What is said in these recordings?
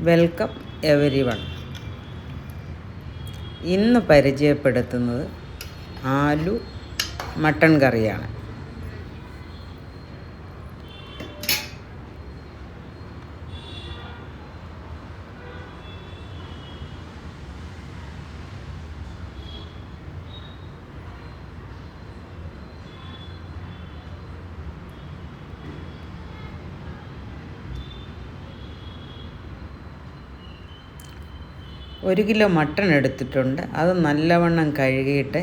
Welcome every one. ഇന്ന് പരിചയപ്പെടുത്തുന്നത് aloo mutton കറിയാണ്. ഒരു കിലോ മട്ടൺ എടുത്തിട്ടുണ്ട്. അത് നല്ലവണ്ണം കഴുകിയിട്ട്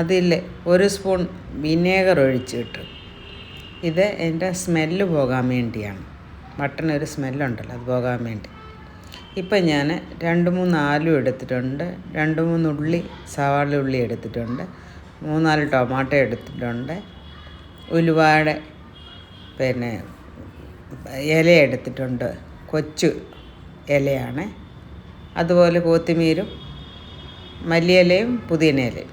അതിൽ 1 സ്പൂൺ വിനേഗർ ഒഴിച്ചിട്ട്, ഇത് എൻ്റെ സ്മെല്ല് പോകാൻ വേണ്ടിയാണ്. മട്ടനൊരു സ്മെല്ലുണ്ടല്ലോ, അത് പോകാൻ വേണ്ടി. ഇപ്പം ഞാൻ 2-3 ആലു എടുത്തിട്ടുണ്ട്, 2-3 ഉള്ളി, സവാള ഉള്ളി എടുത്തിട്ടുണ്ട്, 3-4 ടൊമാറ്റോ എടുത്തിട്ടുണ്ട്, ഉലുവയുടെ ഇല എടുത്തിട്ടുണ്ട്, കൊച്ചു ഇലയാണ്. അതുപോലെ കൊത്തിമീരും മല്ലിയിലയും പുതിനയിലയും.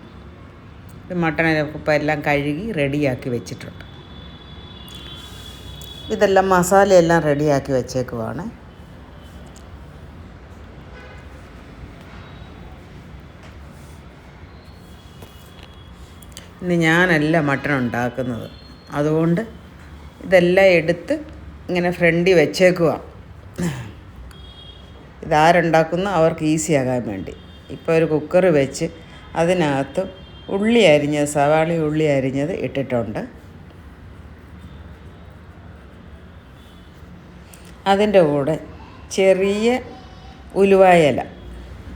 മട്ടണിപ്പം എല്ലാം കഴുകി റെഡിയാക്കി വെച്ചിട്ടുണ്ട്. ഇതെല്ലാം മസാലയെല്ലാം റെഡിയാക്കി വെച്ചേക്കുവാണ്. ഇന്ന് ഞാനല്ല മട്ടൺ ഉണ്ടാക്കുന്നത്, അതുകൊണ്ട് ഇതെല്ലാം എടുത്ത് ഇങ്ങനെ ഫ്രണ്ടിൽ വെച്ചേക്കുക. ഇതാരുണ്ടാക്കുന്നു അവർക്ക് ഈസി ആകാൻ വേണ്ടി. ഇപ്പോൾ ഒരു കുക്കർ വെച്ച് അതിനകത്ത് ഉള്ളി അരിഞ്ഞത്, സവാള ഉള്ളി അരിഞ്ഞത് ഇട്ടിട്ടുണ്ട്. അതിൻ്റെ കൂടെ ചെറിയ ഉലുവായില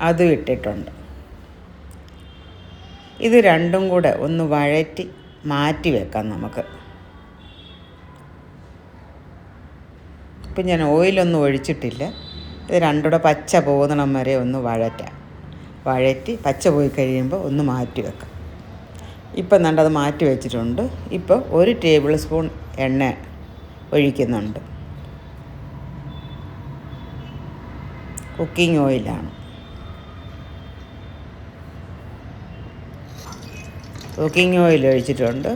അതും ഇട്ടിട്ടുണ്ട്. ഇത് രണ്ടും കൂടെ ഒന്ന് വഴറ്റി മാറ്റി വെക്കാം നമുക്ക്. ഇപ്പം ഞാൻ ഓയിലൊന്നും ഒഴിച്ചിട്ടില്ല. ഇത് രണ്ടും കൂടെ പച്ച പോകുന്നിടം വരെ ഒന്ന് വഴറ്റി പച്ച പോയി കഴിയുമ്പോൾ ഒന്ന് മാറ്റി വെക്കാം. ഇപ്പം നല്ലത് മാറ്റി വെച്ചിട്ടുണ്ട്. ഇപ്പോൾ 1 ടേബിൾ സ്പൂൺ എണ്ണ ഒഴിക്കുന്നുണ്ട്. കുക്കിംഗ് ഓയിലാണ്. കുക്കിംഗ് ഓയിൽ ഒഴിച്ചിട്ടുണ്ട്.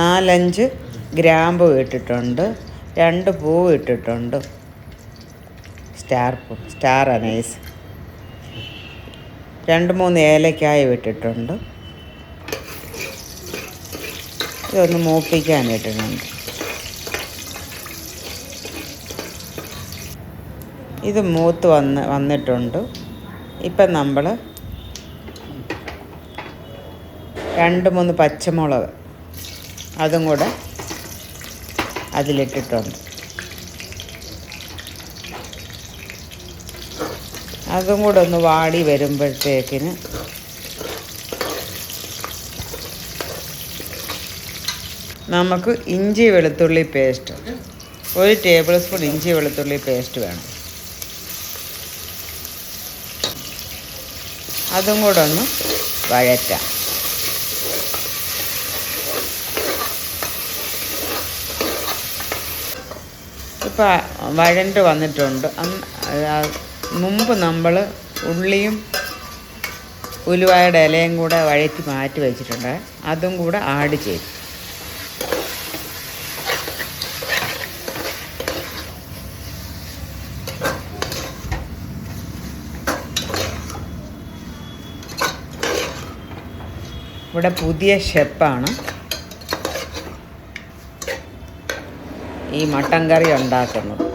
4-5 ഗ്രാമ്പു ഇട്ടിട്ടുണ്ട്, 2 പൂവ് ഇട്ടിട്ടുണ്ട്, സ്റ്റാർ അനൈസ്, 2-3 ഏലക്കായ ഇട്ടിട്ടുണ്ട്. ഇതൊന്ന് മൂപ്പിക്കാനിട്ടിട്ടുണ്ട്. ഇത് മൂത്ത് വന്നിട്ടുണ്ട്. ഇപ്പം നമ്മൾ 2-3 പച്ചമുളക് അതും കൂടെ അതിലിട്ടിട്ടുണ്ട്. അതും കൂടെ ഒന്ന് വാടി വരുമ്പോഴത്തേക്കിന് നമുക്ക് ഇഞ്ചി വെളുത്തുള്ളി പേസ്റ്റ്, 1 ടേബിൾ സ്പൂൺ ഇഞ്ചി വെളുത്തുള്ളി പേസ്റ്റ് വേണം. അതും കൂടെ ഒന്ന് വഴറ്റാം. ഇപ്പോൾ വഴണ്ട് വന്നിട്ടുണ്ട്. മുമ്പ് നമ്മൾ ഉള്ളിയും ഉലുവായുടെ ഇലയും കൂടെ വഴറ്റി മാറ്റി വെച്ചിട്ടുണ്ട്. അതും കൂടെ ആഡ് ചെയ്തു. ഇവിടെ പുതിയ ഷെഫാണ് ഈ മട്ടൻ കറി ഉണ്ടാക്കുന്നത്.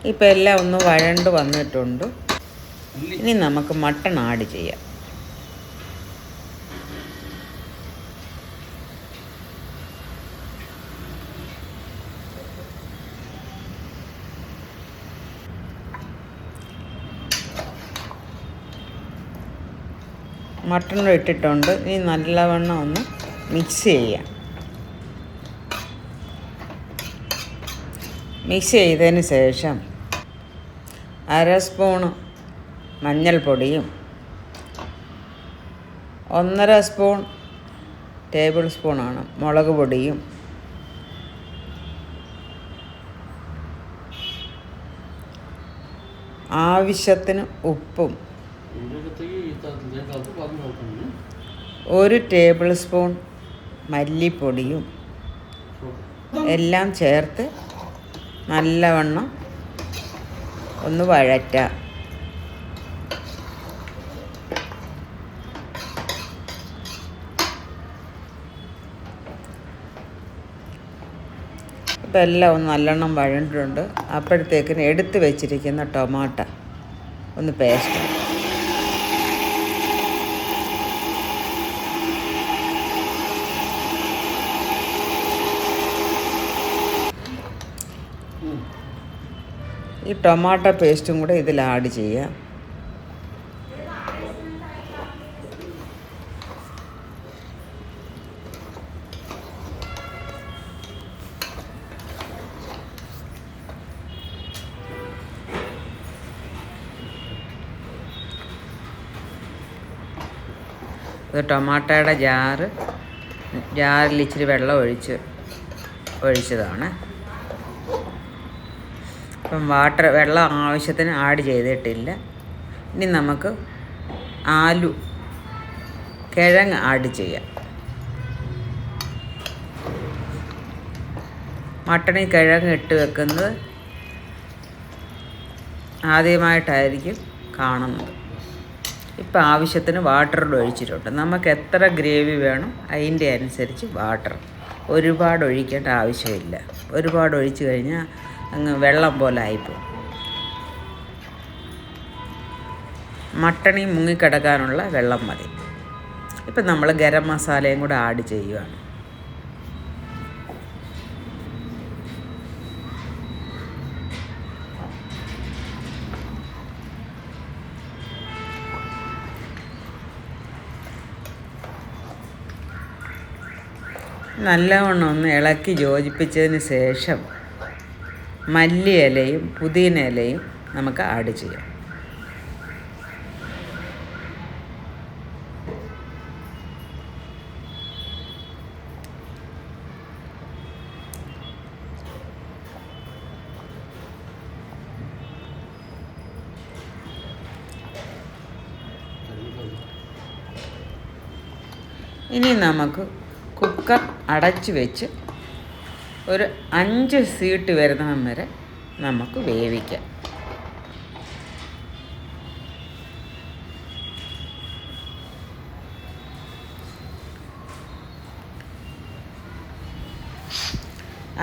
ഇപ്പം എല്ലാം ഒന്ന് വഴണ്ട് വന്നിട്ടുണ്ട്. ഇനി നമുക്ക് മട്ടൺ ആഡ് ചെയ്യാം. മട്ടൺ ഇട്ടിട്ടുണ്ട്. ഇനി നല്ലവണ്ണം ഒന്ന് മിക്സ് ചെയ്യാം. മിക്സ് ചെയ്തതിന് ശേഷം 1/2 സ്പൂണ് മഞ്ഞൾപ്പൊടിയും 1.5 ടേബിൾ സ്പൂണാണ് മുളക് പൊടിയും ആവശ്യത്തിന് ഉപ്പും 1 ടേബിൾ സ്പൂൺ മല്ലിപ്പൊടിയും എല്ലാം ചേർത്ത് നല്ലവണ്ണം ഒന്ന് വഴറ്റാം. ഇപ്പം എല്ലാം ഒന്ന് നല്ലോണം വഴണ്ടിട്ടുണ്ട്. അപ്പോഴത്തേക്കിന് എടുത്ത് വെച്ചിരിക്കുന്ന ടൊമാറ്റോ ഒന്ന് പേസ്റ്റ്. ഈ ടൊമാറ്റോ പേസ്റ്റും കൂടെ ഇതിൽ ആഡ് ചെയ്യാം. ഇത് ടൊമാറ്റോയുടെ ജാറിൽ ഇച്ചിരി വെള്ളം ഒഴിച്ചതാണ്. ഇപ്പം വെള്ളം ആവശ്യത്തിന് ആഡ് ചെയ്തിട്ടില്ല. ഇനി നമുക്ക് കിഴങ്ങ് ആഡ് ചെയ്യാം. മട്ടണിൽ കിഴങ്ങ് ഇട്ട് വെക്കുന്നത് ആദ്യമായിട്ടായിരിക്കും കാണുന്നത്. ഇപ്പം ആവശ്യത്തിന് വാട്ടർ ഒഴിച്ചിട്ടുണ്ട്. നമുക്ക് എത്ര ഗ്രേവി വേണം അതിൻ്റെ അനുസരിച്ച് വാട്ടർ. ഒരുപാട് ഒഴിക്കേണ്ട ആവശ്യമില്ല. ഒരുപാട് ഒഴിച്ച് കഴിഞ്ഞാൽ അങ്ങ് വെള്ളം പോലെ ആയിപ്പോകും. മട്ടണി മുങ്ങിക്കിടക്കാനുള്ള വെള്ളം മതി. ഇപ്പം നമ്മൾ ഗരം മസാലയും കൂടെ ആഡ് ചെയ്യുകയാണ്. നല്ലവണ്ണം ഒന്ന് ഇളക്കി യോജിപ്പിച്ചതിന് ശേഷം മല്ലി ഇലയും പുതിന ഇലയും നമുക്ക് ആഡ് ചെയ്യാം. ഇനി നമുക്ക് കുക്കർ അടച്ച് വെച്ച് ഒരു 5 സീറ്റ് വരുന്നിടം വരെ നമുക്ക് വേവിക്കാം.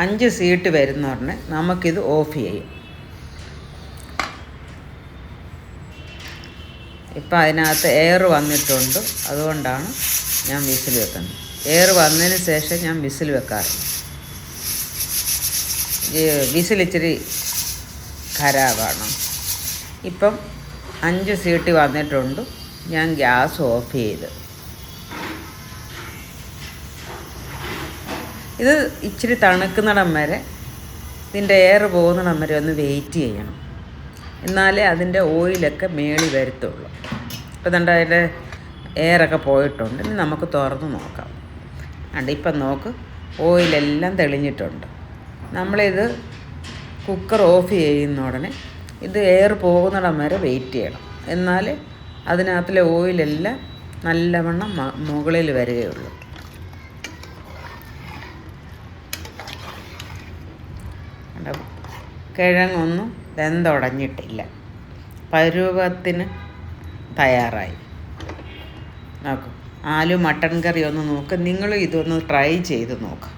അഞ്ച് സീറ്റ് വരുന്നോടനെ നമുക്കിത് ഓഫ് ചെയ്യും. ഇപ്പം അതിനകത്ത് എയർ വന്നിട്ടുണ്ട്, അതുകൊണ്ടാണ് ഞാൻ വിസിൽ വെക്കുന്നത്. എയർ വന്നതിന് ശേഷം ഞാൻ വിസിൽ വെക്കാറുണ്ട്. വിസിൽ ഇച്ചിരി ഖരാബാണ്. ഇപ്പം 5 സീറ്റ് വന്നിട്ടുണ്ട്. ഞാൻ ഗ്യാസ് ഓഫ് ചെയ്ത് ഇത് ഇച്ചിരി തണുക്കുന്നിടം വരെ, ഇതിൻ്റെ എയർ പോകുന്നിടം വരെ ഒന്ന് വെയിറ്റ് ചെയ്യണം. എന്നാലേ അതിൻ്റെ ഓയിലൊക്കെ മേളി വരത്തുള്ളൂ. ഇപ്പം ദാ അതിൻ്റെ എയറൊക്കെ പോയിട്ടുണ്ട്. ഇനി നമുക്ക് തുറന്ന് നോക്കാം. ഇപ്പം നോക്ക്, ഓയിലെല്ലാം തെളിഞ്ഞിട്ടുണ്ട്. നമ്മളിത് കുക്കർ ഓഫ് ചെയ്യുന്ന ഉടനെ ഇത് എയർ പോകുന്നിടം വരെ വെയിറ്റ് ചെയ്യണം. എന്നാൽ അതിനകത്തിലെ ഓയിലെല്ലാം നല്ലവണ്ണം മുകളിൽ വരികയുള്ളൂ. കിഴങ്ങൊന്നും വെന്തുടഞ്ഞിട്ടില്ല, പരുവത്തിന് തയ്യാറായി. നോക്കും, ആലു മട്ടൻ കറി ഒന്ന് നോക്ക്. നിങ്ങൾ ഇതൊന്ന് ട്രൈ ചെയ്ത് നോക്ക്.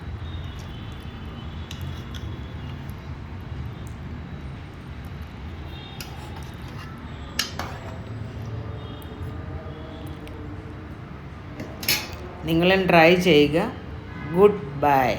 നിങ്ങളും ട്രൈ ചെയ്യുക. Good bye.